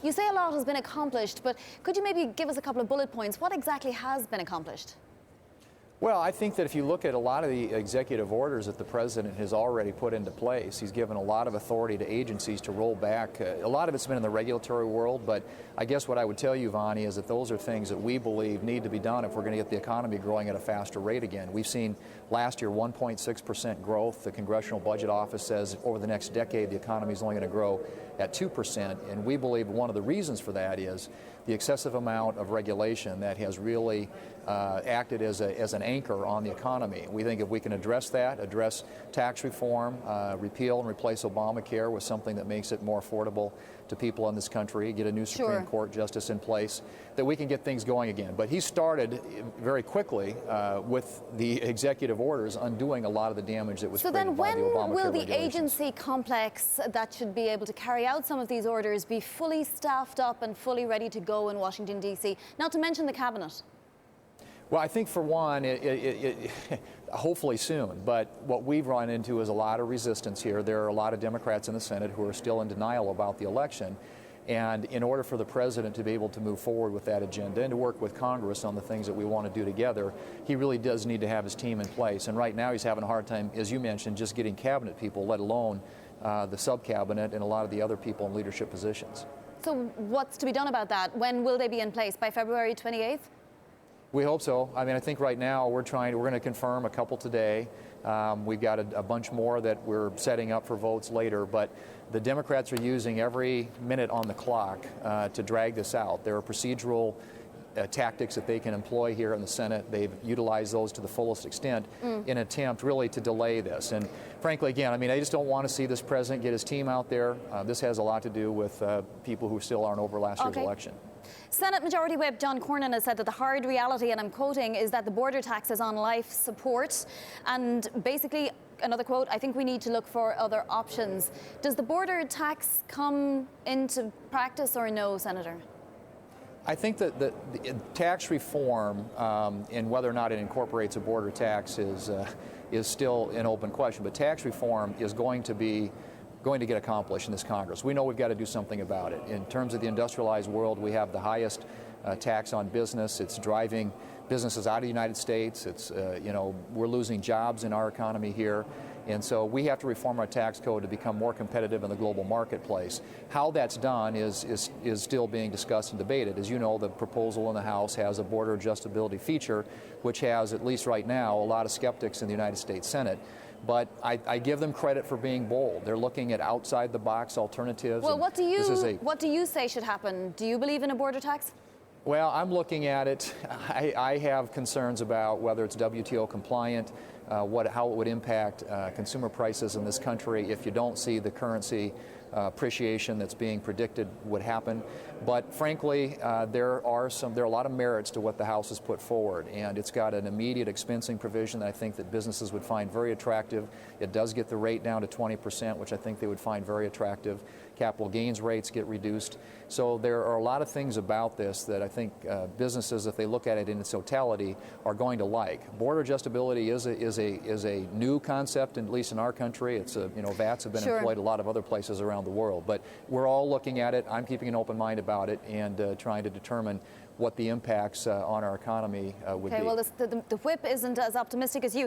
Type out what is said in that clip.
You say a lot has been accomplished, but could you maybe give us a couple of bullet points? What exactly has been accomplished? Well, I think that if you look at a lot of the executive orders that the president has already put into place, he's given a lot of authority to agencies to roll back. A lot of it's been in the regulatory world, but I guess what I would tell you, Vonnie, is that those are things that we believe need to be done if we're going to get the economy growing at a faster rate again. We've seen last year 1.6% growth. The Congressional Budget Office says over the next decade the economy is only going to grow at 2%, and we believe one of the reasons for that is the excessive amount of regulation that has really acted as an anchor on the economy. We think if we can address that, address tax reform, repeal and replace Obamacare with something that makes it more affordable to people in this country, get a new Supreme Court justice in place, that we can get things going again. But he started very quickly with the executive orders undoing a lot of the damage that was created by the Obamacare regulations. So then when will the agency complex that should be able to carry out some of these orders be fully staffed up and fully ready to go in Washington, D.C., not to mention the cabinet? Well, I think for one, hopefully soon, but what we've run into is a lot of resistance here. There are a lot of Democrats in the Senate who are still in denial about the election. And in order for the president to be able to move forward with that agenda and to work with Congress on the things that we want to do together, he really does need to have his team in place. And right now he's having a hard time, as you mentioned, just getting cabinet people, let alone the sub-cabinet and a lot of the other people in leadership positions. So what's to be done about that? When will they be in place? By February 28th? We hope so. I mean, I think right now we're going to confirm a couple today. We've got a bunch more that we're setting up for votes later, but the Democrats are using every minute on the clock to drag this out. There are procedural tactics that they can employ here in the Senate. They've utilized those to the fullest extent in an attempt really to delay this. And frankly, again, I mean, I just don't want to see this president get his team out there. This has a lot to do with people who still aren't over last year's election. Senate Majority Whip John Cornyn has said that the hard reality, and I'm quoting, is that the border tax is on life support. And basically, another quote, I think we need to look for other options. Does the border tax come into practice or no, Senator? I think that the tax reform and whether or not it incorporates a border tax is still an open question. But tax reform is going to get accomplished in this Congress. We know we've got to do something about it. In terms of the industrialized world, we have the highest tax on business. It's driving businesses out of the United States. It's, we're losing jobs in our economy here. And so we have to reform our tax code to become more competitive in the global marketplace. How that's done is still being discussed and debated. As you know, the proposal in the House has a border adjustability feature, which has, at least right now, a lot of skeptics in the United States Senate. But I give them credit for being bold. They're looking at outside-the-box alternatives. Well, what do you say should happen? Do you believe in a border tax? Well, I'm looking at it. I have concerns about whether it's WTO compliant, how it would impact consumer prices in this country if you don't see the currency appreciation that's being predicted would happen. But frankly, there are a lot of merits to what the House has put forward, and it's got an immediate expensing provision that I think that businesses would find very attractive. It does get the rate down to 20%, which I think they would find very attractive. Capital gains rates get reduced. So there are a lot of things about this that I think businesses, if they look at it in its totality, are going to like. Border adjustability is a new concept, at least in our country. It's VATs have been employed a lot of other places around the world, but we're all looking at it. I'm keeping an open mind about it and trying to determine what the impacts on our economy would be. Okay, well, the whip isn't as optimistic as you.